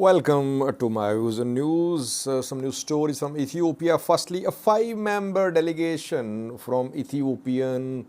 Welcome to my views and news. Some news stories from Ethiopia. Firstly, a 5-member delegation from Ethiopian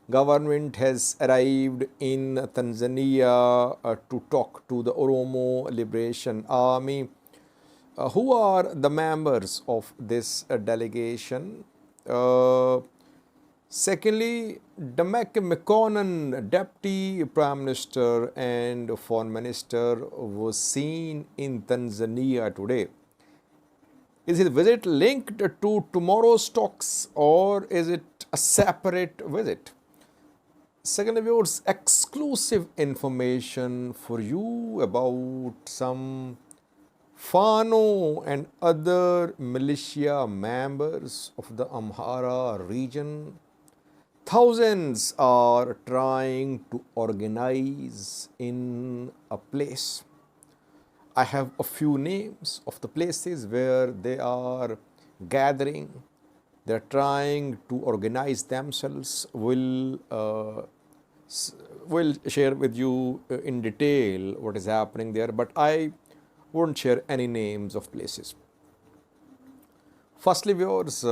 government has arrived in Tanzania to talk to the Oromo Liberation Army. Who are the members of this delegation? Secondly, Demek Mekonnen, Deputy Prime Minister and Foreign Minister, was seen in Tanzania today. Is his visit linked to tomorrow's talks or is it a separate visit? Second, viewers, exclusive information for you about some Fano and other militia members of the Amhara region. Thousands are trying to organize in a place. I have a few names of the places where they are gathering. They're trying to organize themselves. We'll share with you in detail what is happening there, but I won't share any names of places. Firstly, viewers,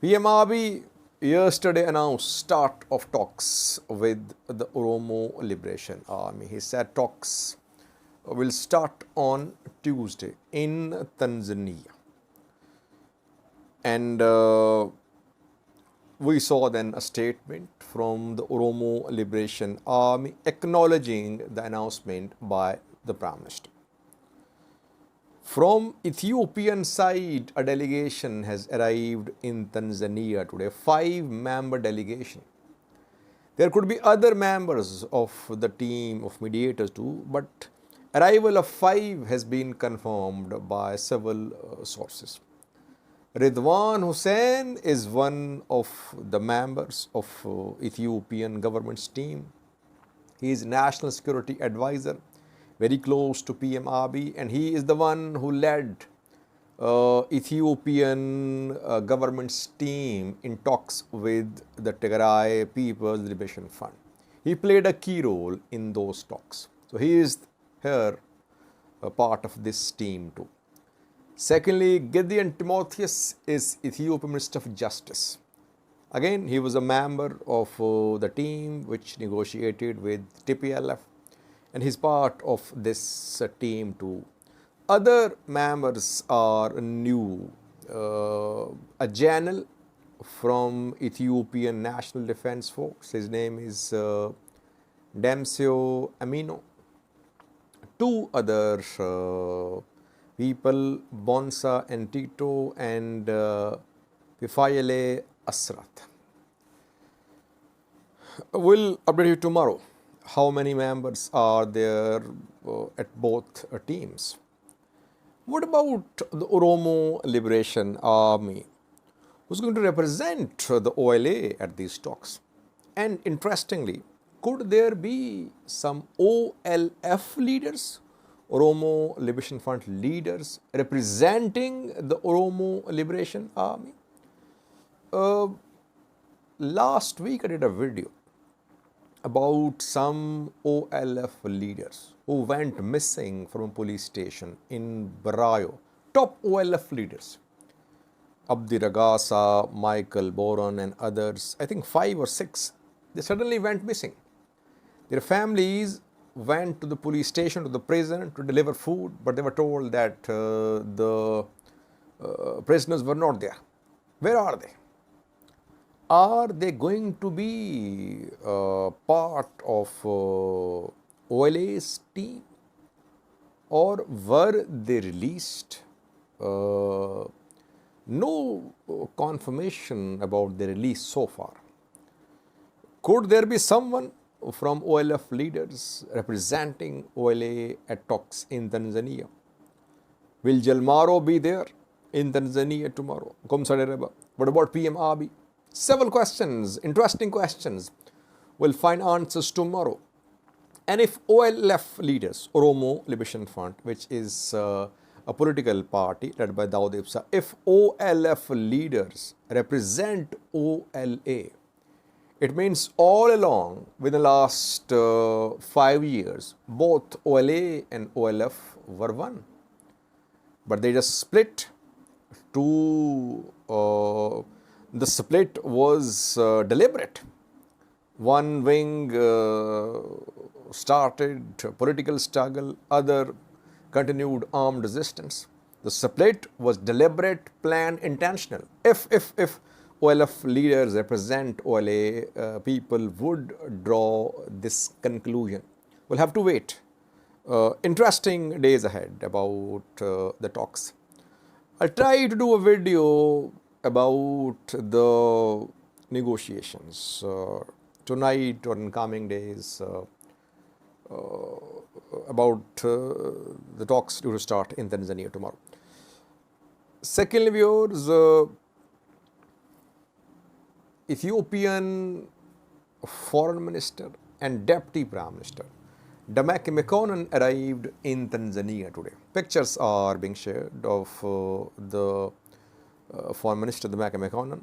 PMRB yesterday announced start of talks with the Oromo Liberation Army. He said talks will start on Tuesday in Tanzania. And we saw then a statement from the Oromo Liberation Army acknowledging the announcement by the Prime Minister. From Ethiopian side, a delegation has arrived in Tanzania today, 5-member delegation. There could be other members of the team of mediators too, but arrival of 5 has been confirmed by several sources. Ridwan Hussein is one of the members of Ethiopian government's team. He is National Security Advisor, very close to PMRB, and he is the one who led Ethiopian government's team in talks with the Tigray People's Liberation Front. He played a key role in those talks. So he is here a part of this team too. Secondly, Gideon Timotheus is Ethiopian Minister of Justice. Again, he was a member of the team which negotiated with TPLF, and he's part of this team too. Other members are new. A general from Ethiopian National Defense Force, his name is Demsio Amino. 2 other people, Bonsa and Tito and Pifayele Asrat. We'll update you tomorrow. How many members are there at both teams? What about the Oromo Liberation Army? Who's going to represent the OLA at these talks? And interestingly, could there be some OLF leaders, Oromo Liberation Front leaders, representing the Oromo Liberation Army? Last week I did a video about some OLF leaders who went missing from a police station in Barayo. Top OLF leaders, Abdi Ragasa, Michael Boron and others, I think 5 or 6, they suddenly went missing. Their families went to the police station, to the prison to deliver food, but they were told that the prisoners were not there. Where are they? Are they going to be part of OLA's team, or were they released? No confirmation about their release so far. Could there be someone from OLF leaders representing OLA at talks in Tanzania? Will Jalmaro be there in Tanzania tomorrow? What about PMRB? Several questions, interesting questions. We'll find answers tomorrow. And if OLF leaders, Oromo Liberation Front, which is a political party led by Dawood Ibsa, if OLF leaders represent OLA, It means all along, within the last 5 years, both OLA and OLF were one. But they just split to, the split was deliberate. One wing started political struggle, other continued armed resistance. The split was deliberate, planned, intentional. If OLF leaders represent OLA, people would draw this conclusion. We'll have to wait. Interesting days ahead about the talks. I'll try to do a video about the negotiations tonight or in coming days about the talks due to start in Tanzania tomorrow. Secondly, viewers, Ethiopian Foreign Minister and Deputy Prime Minister Damek Mekonnen arrived in Tanzania today. Pictures are being shared of the Foreign Minister Damek Mekonnen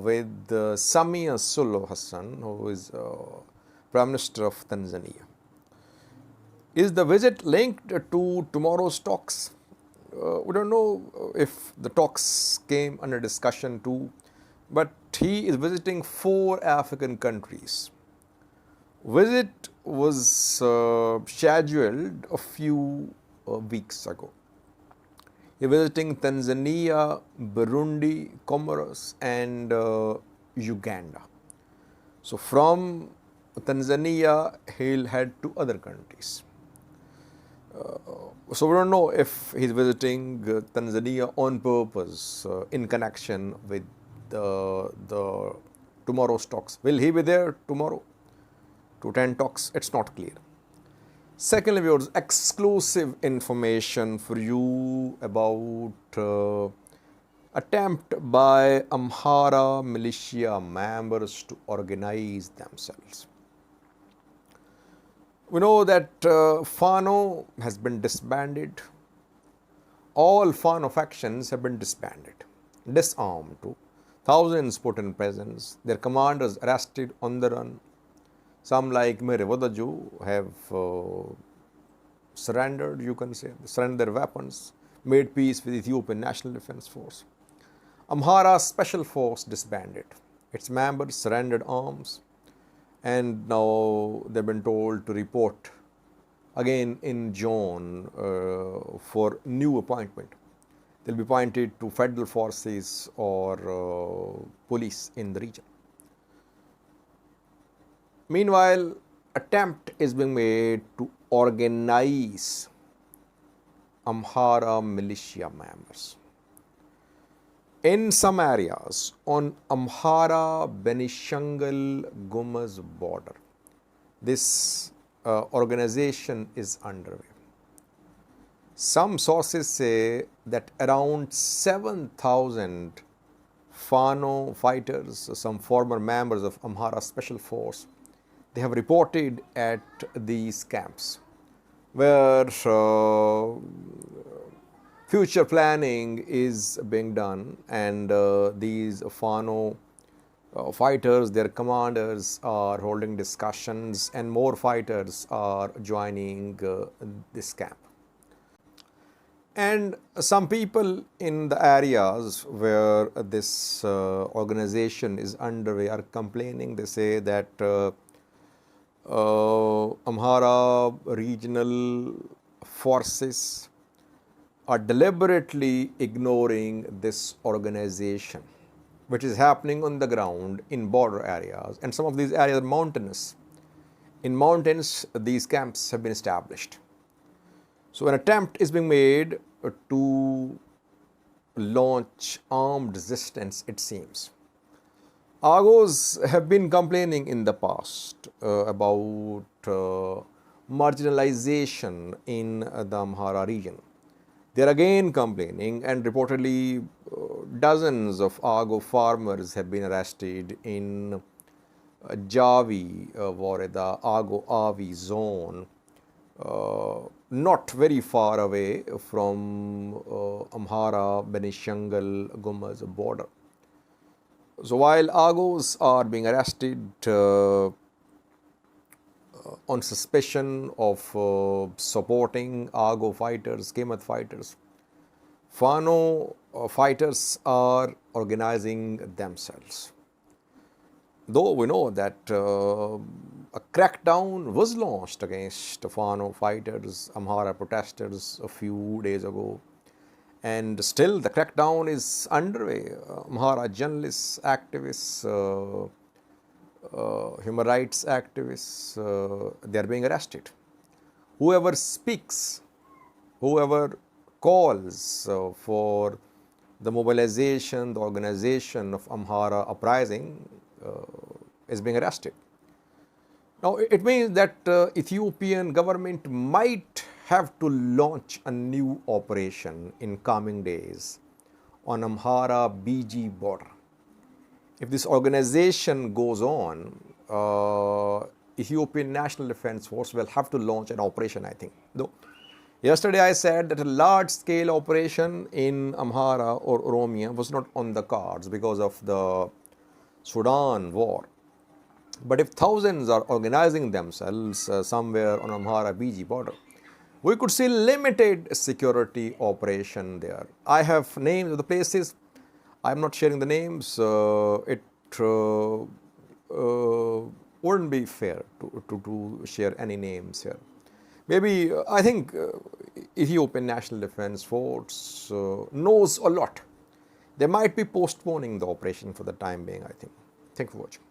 with Samia Suluhu Hassan, who is Prime Minister of Tanzania. Is the visit linked to tomorrow's talks? We don't know if the talks came under discussion too, but he is visiting 4 African countries. Visit was scheduled a few weeks ago. He is visiting Tanzania, Burundi, Comoros and Uganda. So from Tanzania, he'll head to other countries. So we don't know if he's visiting Tanzania on purpose in connection with the tomorrow's talks. Will he be there tomorrow to attend talks? It's not clear. Secondly, viewers, exclusive information for you about attempt by Amhara militia members to organize themselves. We know that Fano has been disbanded. All Fano factions have been disbanded, disarmed too. Thousands put in prisons, their commanders arrested on the run. Some like Merewodaju have surrendered, you can say, surrendered their weapons, made peace with Ethiopian National Defense Force. Amhara Special Force disbanded. Its members surrendered arms, and now they've been told to report again in June for new appointment. They'll be appointed to federal forces or police in the region. Meanwhile, attempt is being made to organize Amhara militia members. In some areas on Amhara-Benishangal-Gumuz border, this organization is underway. Some sources say that around 7,000 Fano fighters, some former members of Amhara Special Force, they have reported at these camps where future planning is being done, and these Fano fighters, their commanders are holding discussions, and more fighters are joining this camp. And some people in the areas where this organization is underway are complaining. They say that Amhara regional forces are deliberately ignoring this organization, which is happening on the ground in border areas, and some of these areas are mountainous. In mountains, these camps have been established. So an attempt is being made to launch armed resistance, it seems. Agos have been complaining in the past about marginalization in the Amhara region. They are again complaining, and reportedly dozens of Ago farmers have been arrested in Javi, Wareda, Ago Avi zone, not very far away from Amhara Benishangal Gumuz border. So while Argos are being arrested on suspicion of supporting Argo fighters, Kemet fighters, Fano fighters are organizing themselves. Though we know that a crackdown was launched against Fano fighters, Amhara protesters a few days ago, and still the crackdown is underway. Amhara journalists, activists, human rights activists, they are being arrested. Whoever speaks, whoever calls for the mobilization, the organization of Amhara uprising is being arrested. Now, it means that Ethiopian government might have to launch a new operation in coming days on Amhara BG border. If this organization goes on, Ethiopian National Defense Force will have to launch an operation, I think. Though yesterday I said that a large-scale operation in Amhara or Oromia was not on the cards because of the Sudan war. But if thousands are organizing themselves somewhere on Amhara BG border, we could see limited security operation there. I have names of the places. I'm not sharing the names. It wouldn't be fair to share any names here. Maybe, I think Ethiopian National Defense Force knows a lot. They might be postponing the operation for the time being, I think. Thank you for watching.